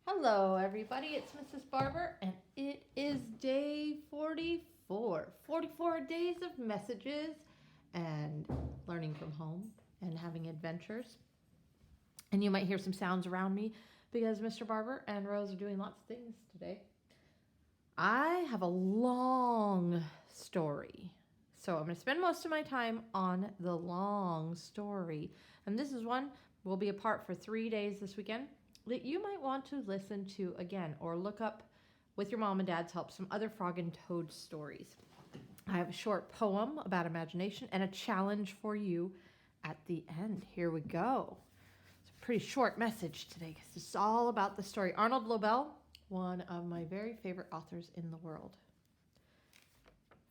Hello, everybody. It's Mrs. Barber, and it is day 44. 44 days of messages and learning from home and having adventures. And you might hear some sounds around me because Mr. Barber and Rose are doing lots of things today. I have a long story. So I'm going to spend most of my time on the long story. And this is one we'll be apart for 3 days this weekend that you might want to listen to again or look up with your mom and dad's help some other Frog and Toad stories. I have a short poem about imagination and a challenge for you at the end. Here we go. It's a pretty short message today because it's all about the story. Arnold Lobel, one of my very favorite authors in the world.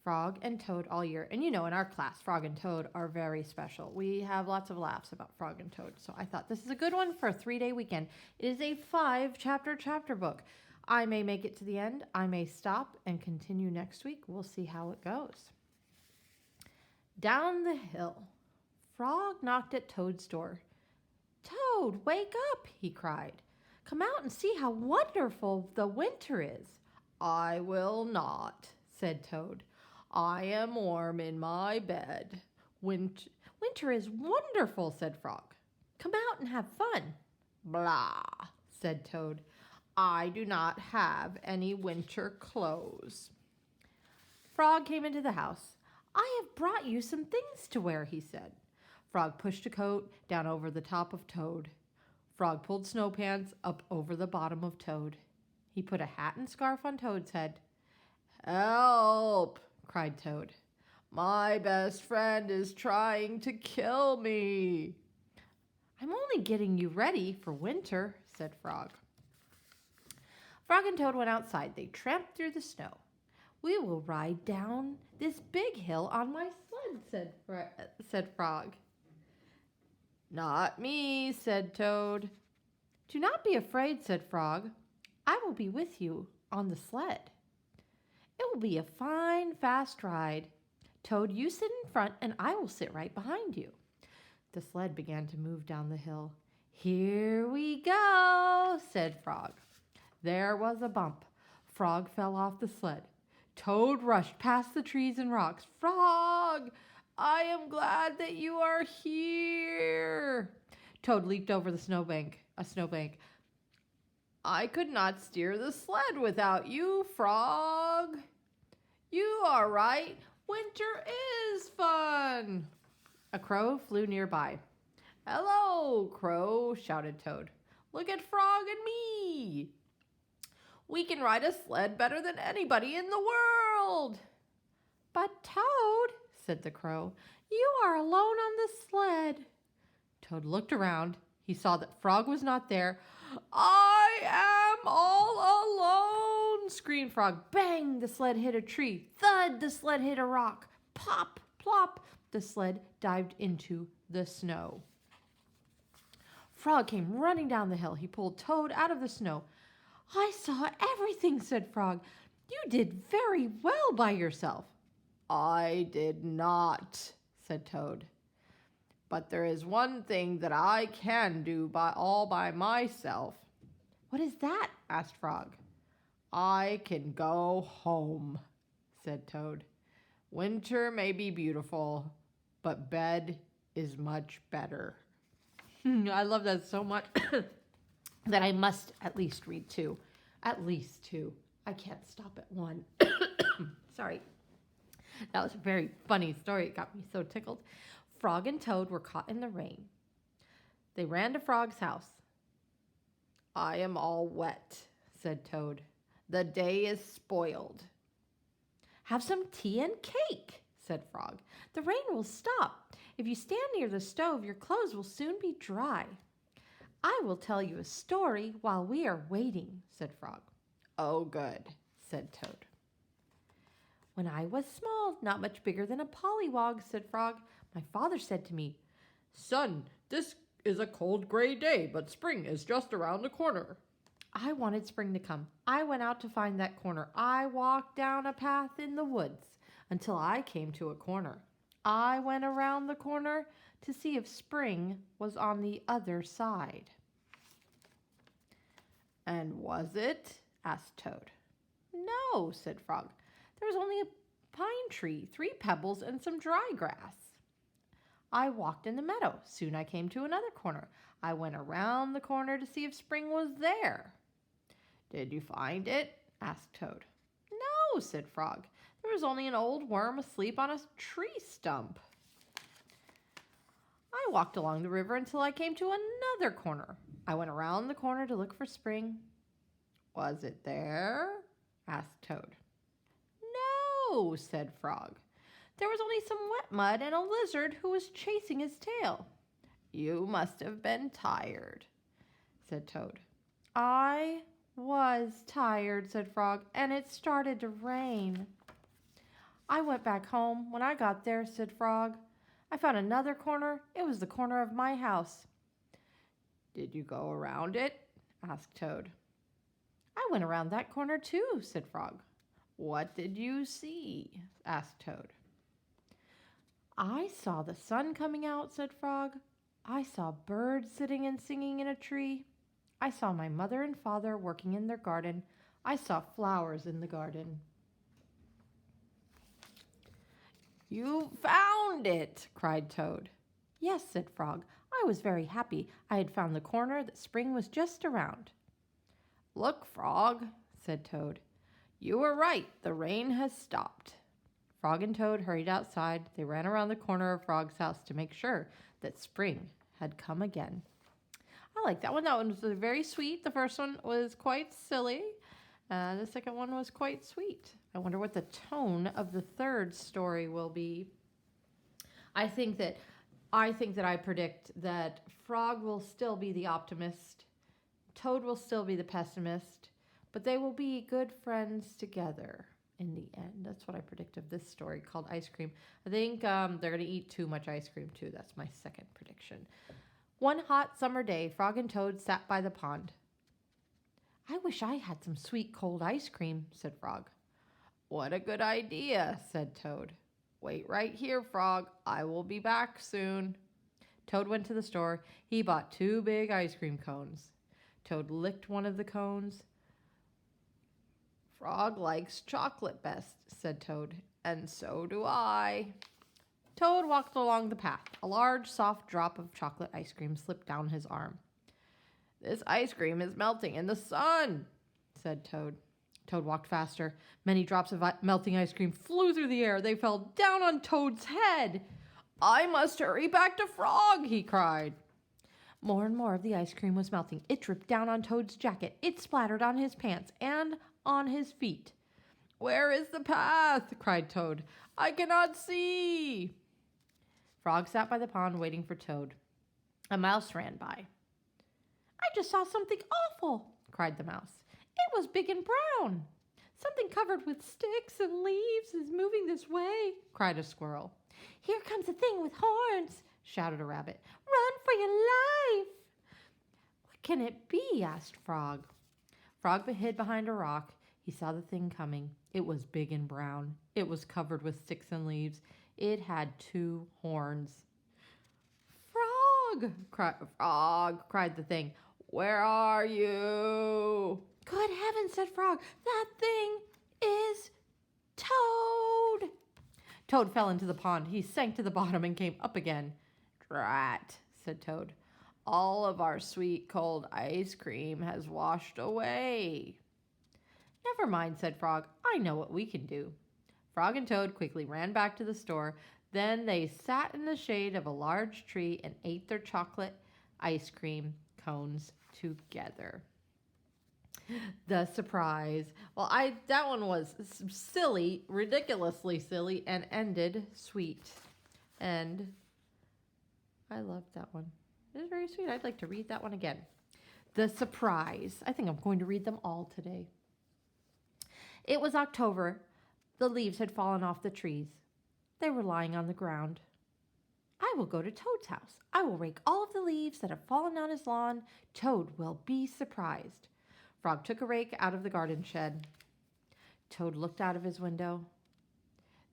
Frog and Toad all year. And you know, in our class, Frog and Toad are very special. We have lots of laughs about Frog and Toad. So I thought this is a good one for a 3-day weekend. It is a 5-chapter book. I may make it to the end. I may stop and continue next week. We'll see how it goes. Down the hill, Frog knocked at Toad's door. "Toad, wake up," he cried. "Come out and see how wonderful the winter is." "I will not," said Toad. "I am warm in my bed." Winter is wonderful," said Frog. "Come out and have fun." "Blah," said Toad. "I do not have any winter clothes." Frog came into the house. "I have brought you some things to wear," he said. Frog pushed a coat down over the top of Toad. Frog pulled snow pants up over the bottom of Toad. He put a hat and scarf on Toad's head. "Help!" cried Toad. "My best friend is trying to kill me." "I'm only getting you ready for winter," said Frog. Frog and Toad went outside. They tramped through the snow. "We will ride down this big hill on my sled," said Frog. "Not me," said Toad. "Do not be afraid," said Frog. "I will be with you on the sled. It will be a fine, fast ride. Toad, you sit in front and I will sit right behind you." The sled began to move down the hill. "Here we go," said Frog. There was a bump. Frog fell off the sled. Toad rushed past the trees and rocks. "Frog, I am glad that you are here." Toad leaped over a snowbank. "I could not steer the sled without you, Frog." "You are right. Winter is fun." A crow flew nearby. "Hello, Crow," shouted Toad. "Look at Frog and me. We can ride a sled better than anybody in the world." "But Toad," said the Crow, "you are alone on the sled." Toad looked around. He saw that Frog was not there. "I am all alone," screamed Frog. Bang! The sled hit a tree. Thud! The sled hit a rock. Pop! Plop! The sled dived into the snow. Frog came running down the hill. He pulled Toad out of the snow. "I saw everything," said Frog. "You did very well by yourself." "I did not," said Toad. "But there is one thing that I can do all by myself." "What is that?" asked Frog. "I can go home," said Toad. "Winter may be beautiful, but bed is much better." I love that so much that I must at least read 2. At least 2. I can't stop at 1. Sorry. That was a very funny story. It got me so tickled. Frog and Toad were caught in the rain. They ran to Frog's house. "I am all wet," said Toad. "The day is spoiled." "Have some tea and cake," said Frog. "The rain will stop. If you stand near the stove, your clothes will soon be dry." "I will tell you a story while we are waiting," said Frog. "Oh, good," said Toad. "When I was small, not much bigger than a pollywog," said Frog, "my father said to me, 'Son, this is a cold gray day, but spring is just around the corner.' I wanted spring to come. I went out to find that corner. I walked down a path in the woods until I came to a corner. I went around the corner to see if spring was on the other side." And was it? Asked Toad. No, said Frog. There was only a pine tree, 3 pebbles, and some dry grass. I walked in the meadow. Soon I came to another corner. I went around the corner to see if spring was there. Did you find it? Asked Toad. No, said Frog. There was only an old worm asleep on a tree stump. I walked along the river until I came to another corner. I went around the corner to look for spring. Was it there? Asked Toad. No, said Frog. There was only some wet mud and a lizard who was chasing his tail. You must have been tired, said Toad. I was tired, said Frog, and it started to rain. I went back home. When I got there, said Frog, I found another corner. It was the corner of my house. Did you go around it? Asked Toad. I went around that corner too, said Frog. What did you see? Asked Toad. I saw the sun coming out, said Frog. I saw birds sitting and singing in a tree. I saw my mother and father working in their garden. I saw flowers in the garden. You found it, cried Toad. Yes, said Frog. I was very happy. I had found the corner that spring was just around. Look, Frog, said Toad. You were right. The rain has stopped. Frog and Toad hurried outside. They ran around the corner of Frog's house to make sure that spring had come again. I like that one. That one was very sweet. The first one was quite silly. The second one was quite sweet. I wonder what the tone of the third story will be. I think that I predict that Frog will still be the optimist. Toad will still be the pessimist, but they will be good friends together in the end. That's what I predict of this story called Ice Cream. I think they're going to eat too much ice cream too. That's my second prediction. One hot summer day, Frog and Toad sat by the pond. I wish I had some sweet cold ice cream, said Frog. What a good idea, said Toad. Wait right here, Frog. I will be back soon. Toad went to the store. He bought 2 big ice cream cones. Toad licked one of the cones. Frog likes chocolate best, said Toad, and so do I. Toad walked along the path. A large, soft drop of chocolate ice cream slipped down his arm. This ice cream is melting in the sun, said Toad. Toad walked faster. Many drops of melting ice cream flew through the air. They fell down on Toad's head. I must hurry back to Frog, he cried. More and more of the ice cream was melting. It dripped down on Toad's jacket. It splattered on his pants and on his feet. Where is the path? Cried Toad. I cannot see. Frog sat by the pond waiting for Toad. A mouse ran by. I just saw something awful, cried the mouse. It was big and brown. Something covered with sticks and leaves is moving this way, cried a squirrel. Here comes a thing with horns, shouted a rabbit. Run for your life. What can it be? Asked Frog. Frog hid behind a rock. He saw the thing coming. It was big and brown. It was covered with sticks and leaves. It had 2 horns. Frog, cried the thing. Where are you? Good heavens, said Frog. That thing is Toad. Toad fell into the pond. He sank to the bottom and came up again. Drat, said Toad. All of our sweet cold ice cream has washed away. Never mind, said Frog. I know what we can do. Frog and Toad quickly ran back to the store. Then they sat in the shade of a large tree and ate their chocolate ice cream cones together. The surprise. Well, that one was silly, ridiculously silly, and ended sweet. And I loved that one. It was very sweet. I'd like to read that one again. The surprise. I think I'm going to read them all today. It was October. The leaves had fallen off the trees. They were lying on the ground. I will go to Toad's house. I will rake all of the leaves that have fallen on his lawn. Toad will be surprised. Frog took a rake out of the garden shed. Toad looked out of his window.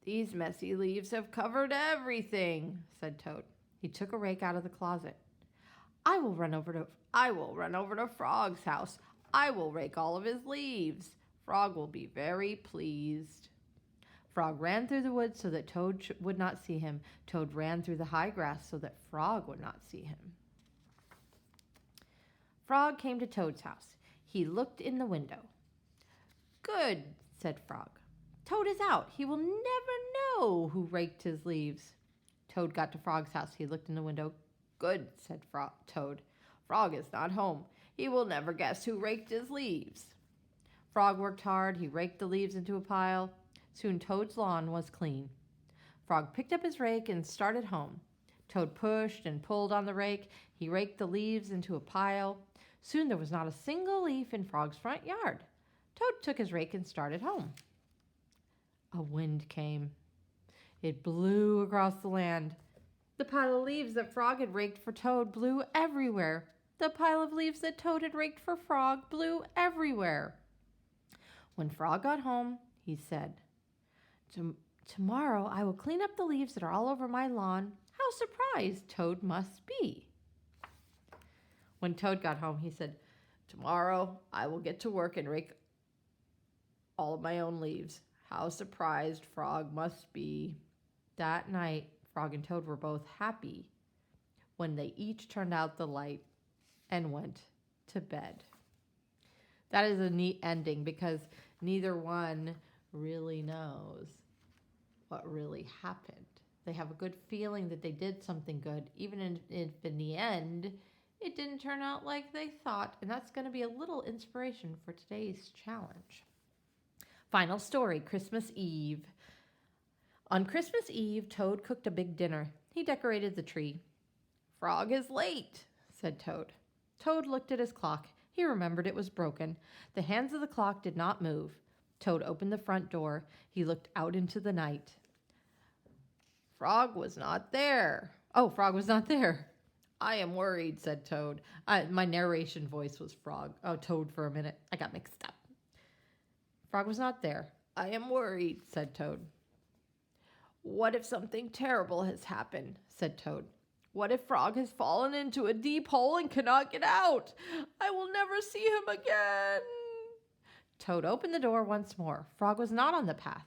These messy leaves have covered everything, said Toad. He took a rake out of the closet. I will run over to Frog's house. I will rake all of his leaves. Frog will be very pleased. Frog ran through the woods so that Toad would not see him. Toad ran through the high grass so that Frog would not see him. Frog came to Toad's house. He looked in the window. Good, said Frog. Toad is out. He will never know who raked his leaves. Toad got to Frog's house. He looked in the window. Good, said Toad. Frog is not home. He will never guess who raked his leaves. Frog worked hard. He raked the leaves into a pile. Soon Toad's lawn was clean. Frog picked up his rake and started home. Toad pushed and pulled on the rake. He raked the leaves into a pile. Soon there was not a single leaf in Frog's front yard. Toad took his rake and started home. A wind came. It blew across the land. The pile of leaves that Frog had raked for Toad blew everywhere. The pile of leaves that Toad had raked for Frog blew everywhere. When Frog got home, he said, Tomorrow I will clean up the leaves that are all over my lawn. How surprised Toad must be. When Toad got home, he said, Tomorrow I will get to work and rake all of my own leaves. How surprised Frog must be. That night, Frog and Toad were both happy when they each turned out the light and went to bed. That is a neat ending because neither one really knows what really happened. They have a good feeling that they did something good, even if in the end it didn't turn out like they thought. And that's going to be a little inspiration for today's challenge. Final story, Christmas Eve. On Christmas Eve, Toad cooked a big dinner. He decorated the tree. Frog is late, said Toad. Toad looked at his clock. He remembered it was broken. The hands of the clock did not move. Toad opened the front door. He looked out into the night. Frog was not there. Oh, Frog was not there. I am worried, said Toad. My narration voice was Toad for a minute. I got mixed up. Frog was not there. I am worried, said Toad. What if something terrible has happened, said Toad. What if Frog has fallen into a deep hole and cannot get out? I will never see him again. Toad opened the door once more. Frog was not on the path.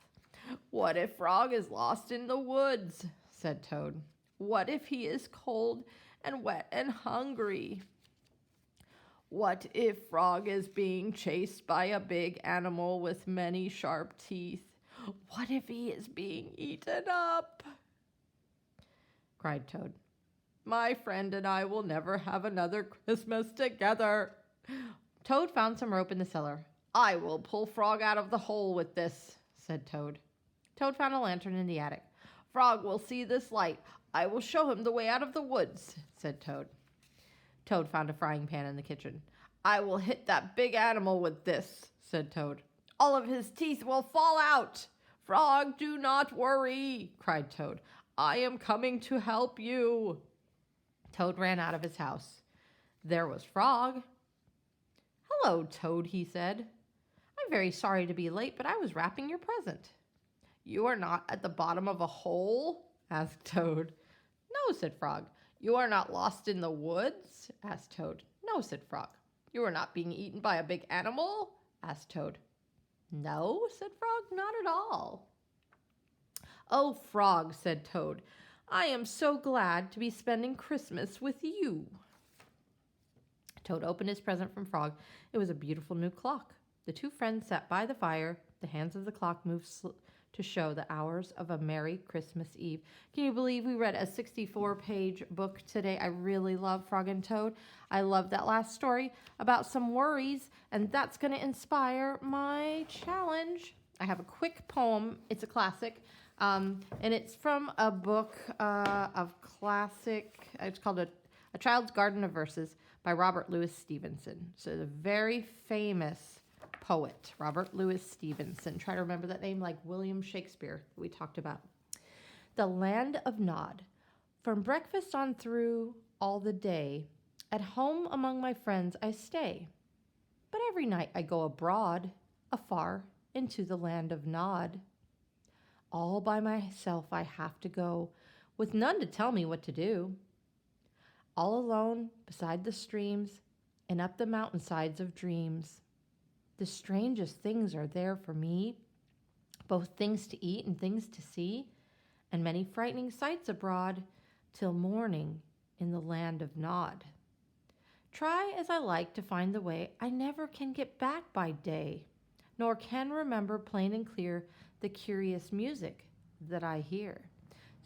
What if Frog is lost in the woods, said Toad. What if he is cold and wet and hungry? What if Frog is being chased by a big animal with many sharp teeth? What if he is being eaten up? Cried Toad. My friend and I will never have another Christmas together. Toad found some rope in the cellar. I will pull Frog out of the hole with this, said Toad. Toad found a lantern in the attic. Frog will see this light. I will show him the way out of the woods, said Toad. Toad found a frying pan in the kitchen. I will hit that big animal with this, said Toad. All of his teeth will fall out. Frog, do not worry, cried Toad. I am coming to help you. Toad ran out of his house. There was Frog. Hello, Toad, he said. I'm very sorry to be late, but I was wrapping your present. You are not at the bottom of a hole? Asked Toad. No, said Frog. You are not lost in the woods? Asked Toad. No, said Frog. You are not being eaten by a big animal? Asked Toad. No, said Frog, not at all. Oh, Frog, said Toad, I am so glad to be spending Christmas with you. Toad opened his present from Frog. It was a beautiful new clock. The two friends sat by the fire. The hands of the clock moved to show the hours of a Merry Christmas Eve. Can you believe we read a 64-page book today? I really love Frog and Toad. I love that last story about some worries, and that's going to inspire my challenge. I have a quick poem. It's a classic, and it's from a book of classic. It's called A Child's Garden of Verses by Robert Louis Stevenson. So the very famous poet, Robert Louis Stevenson. Try to remember that name like William Shakespeare we talked about. The land of Nod. From breakfast on through all the day, at home among my friends I stay. But every night I go abroad, afar, into the land of Nod. All by myself I have to go, with none to tell me what to do. All alone, beside the streams, and up the mountainsides of dreams. The strangest things are there for me, both things to eat and things to see, and many frightening sights abroad, till morning in the land of Nod. Try as I like to find the way, I never can get back by day, nor can remember plain and clear the curious music that I hear.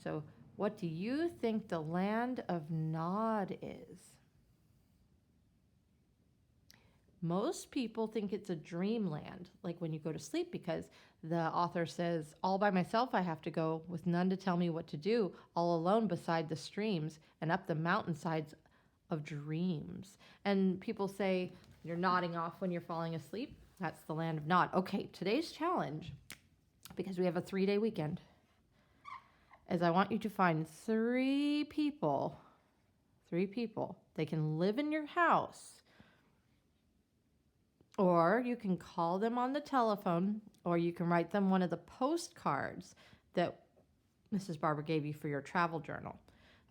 So, what do you think the land of Nod is? Most people think it's a dreamland, like when you go to sleep, because the author says, all by myself I have to go, with none to tell me what to do, all alone beside the streams and up the mountainsides of dreams. And people say, you're nodding off when you're falling asleep. That's the land of Nod. Okay, today's challenge, because we have a 3-day weekend, is I want you to find three people. They can live in your house, or you can call them on the telephone, or you can write them one of the postcards that Mrs. Barber gave you for your travel journal.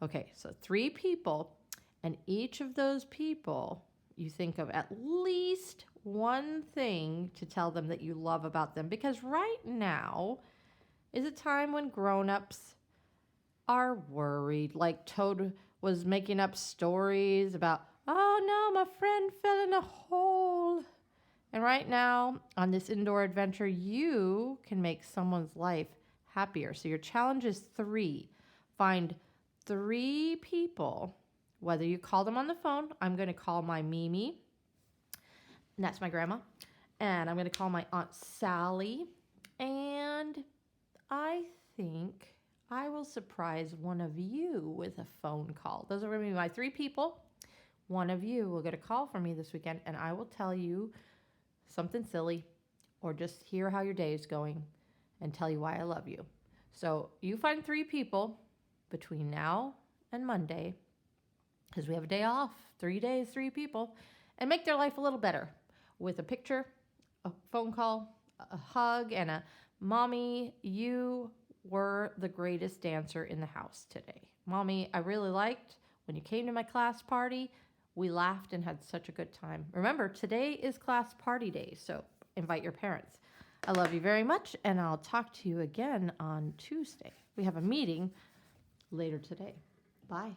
Okay, so 3 people, and each of those people, you think of at least one thing to tell them that you love about them. Because right now is a time when grown-ups are worried. Like Toad was making up stories about, oh no, my friend fell in a hole. And right now, on this indoor adventure, you can make someone's life happier. So your challenge is 3. Find 3 people, whether you call them on the phone. I'm going to call my Mimi, and that's my grandma. And I'm going to call my Aunt Sally. And I think I will surprise one of you with a phone call. Those are going to be my 3 people. One of you will get a call from me this weekend, and I will tell you something silly, or just hear how your day is going and tell you why I love you. So you find 3 people between now and Monday, because we have a day off, 3 days, 3 people, and make their life a little better with a picture, a phone call, a hug, and a Mommy, you were the greatest dancer in the house today. Mommy, I really liked when you came to my class party. We laughed and had such a good time. Remember, today is class party day, so invite your parents. I love you very much, and I'll talk to you again on Tuesday. We have a meeting later today. Bye.